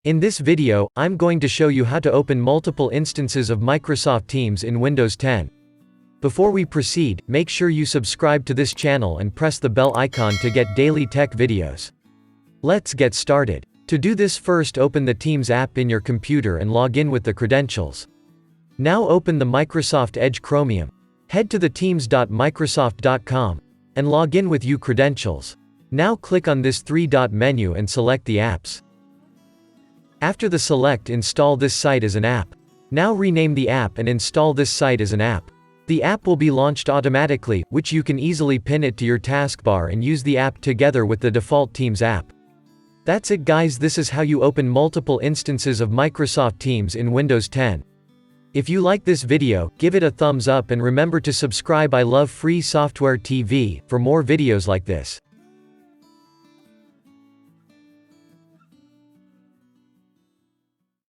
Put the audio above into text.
In this video, I'm going to show you how to open multiple instances of Microsoft Teams in Windows 10. Before we proceed, make sure you subscribe to this channel and press the bell icon to get daily tech videos. Let's get started. To do this, first open the Teams app in your computer and log in with the credentials. Now open the Microsoft EDGE CHROMIUM. Head to the teams.microsoft.com and log in with your credentials. Now click on this three-dot menu and select the apps. After the select, install this site as an app. Now rename the app and install this site as an app. The app will be launched automatically, which you can easily pin it to your taskbar and use the app together with the default Teams app. That's it guys, this is how you open multiple instances of Microsoft Teams in Windows 10. If you like this video, give it a thumbs up and remember to subscribe. I love free software TV for more videos like this.